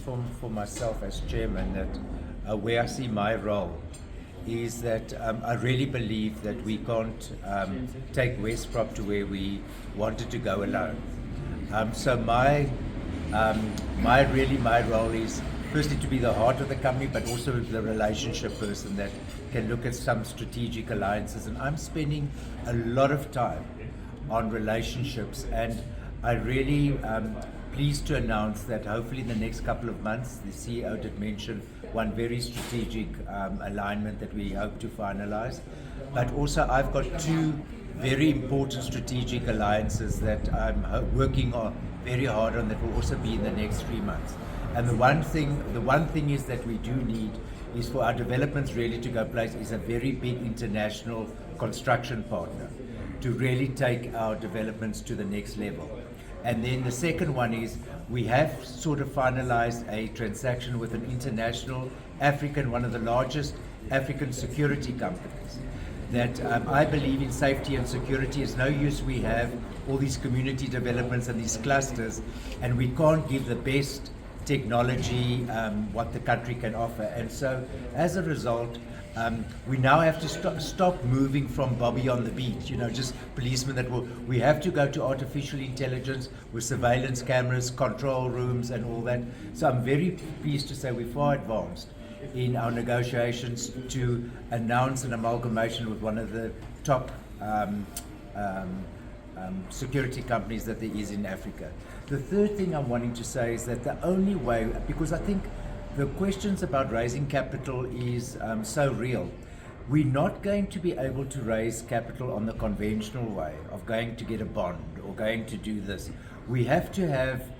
for myself as chairman that where I see my role is that I really believe that we can't take WestProp to where we wanted to go alone. So my role is firstly to be the heart of the company, but also the relationship person that can look at some strategic alliances. And I'm spending a lot of time on relationships, and I really pleased to announce that hopefully in the next couple of months, the CEO did mention one very strategic alignment that we hope to finalize. But also I've got two very important strategic alliances that I'm working on very hard on that will also be in the next 3 months. And the one thing is that we do need is for our developments really to go place is a very big international construction partner to really take our developments to the next level. And then the second one is we have sort of finalized a transaction with an international African, one of the largest African security companies, that I believe in safety and security. It's no use we have all these community developments and these clusters and we can't give the best technology what the country can offer. And so as a result, we now have to stop moving from Bobby on the beat, just policemen we have to go to artificial intelligence with surveillance cameras, control rooms and all that. So I'm very pleased to say we're far advanced in our negotiations to announce an amalgamation with one of the top security companies that there is in Africa. The third thing I'm wanting to say is that the only way, because I think the questions about raising capital is so real. We're not going to be able to raise capital on the conventional way of going to get a bond or going to do this. We have to have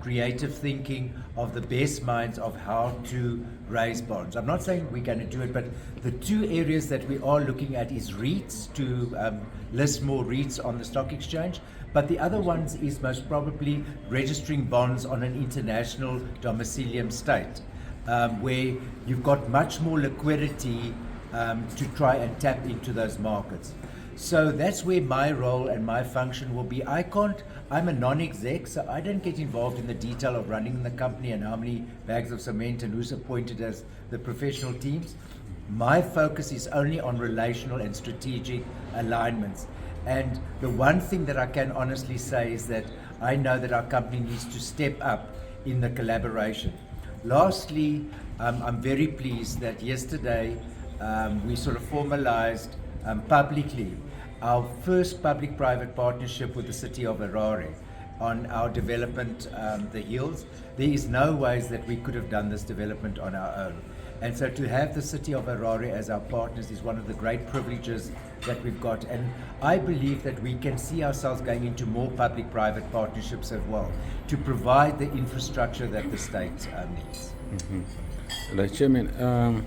creative thinking of the best minds of how to raise bonds. I'm not saying we're going to do it, but the two areas that we are looking at is REITs, to list more REITs on the stock exchange, but the other ones is most probably registering bonds on an international domicilium state, where you've got much more liquidity to try and tap into those markets. So that's where my role and my function will be. I'm a non-exec, so I don't get involved in the detail of running the company and how many bags of cement and who's appointed as the professional teams. My focus is only on relational and strategic alignments. And the one thing that I can honestly say is that I know that our company needs to step up in the collaboration. Lastly, I'm very pleased that yesterday we sort of formalized publicly our first public-private partnership with the city of Harare on our development, the Hills. There is no ways that we could have done this development on our own. And so to have the city of Harare as our partners is one of the great privileges that we've got. And I believe that we can see ourselves going into more public-private partnerships as well to provide the infrastructure that the state needs. Mm-hmm. Right, Chairman,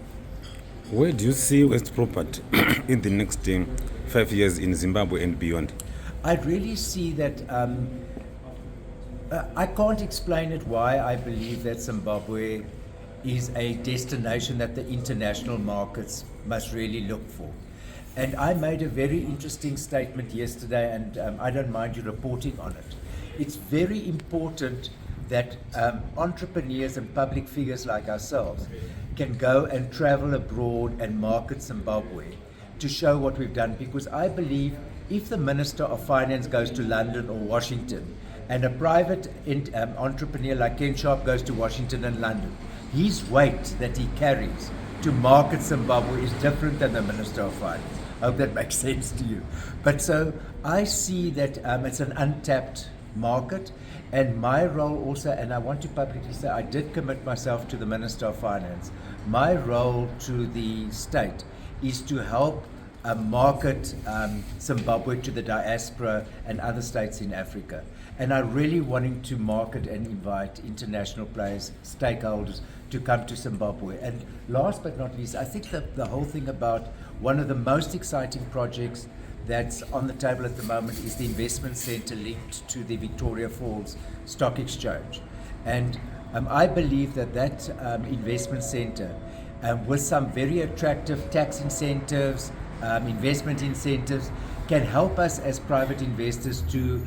where do you see WestProp in the next 5 years in Zimbabwe and beyond? I really see that I can't explain it why I believe that Zimbabwe is a destination that the international markets must really look for. And I made a very interesting statement yesterday, and I don't mind you reporting on it. It's very important that entrepreneurs and public figures like ourselves can go and travel abroad and market Zimbabwe to show what we've done, because I believe if the Minister of Finance goes to London or Washington and a private entrepreneur like Ken Sharp goes to Washington and London, his weight that he carries to market Zimbabwe is different than the Minister of Finance. I hope that makes sense to you. But so I see that it's an untapped market, and my role also, and I want to publicly say, I did commit myself to the Minister of Finance. My role to the state is to help market Zimbabwe to the diaspora and other states in Africa. And I'm really wanting to market and invite international players, stakeholders, to come to Zimbabwe. And last but not least, I think that the whole thing about one of the most exciting projects that's on the table at the moment is the investment center linked to the Victoria Falls Stock Exchange. And I believe that that investment center, with some very attractive tax incentives, investment incentives, can help us as private investors to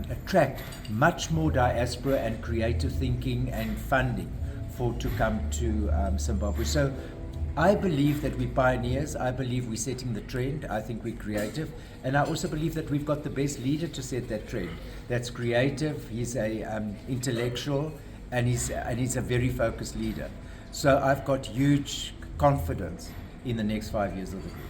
attract much more diaspora and creative thinking and funding to come to Zimbabwe. So I believe that we're pioneers. I believe we're setting the trend. I think we're creative. And I also believe that we've got the best leader to set that trend. That's creative, he's a intellectual, and he's a very focused leader. So I've got huge confidence in the next 5 years of the group.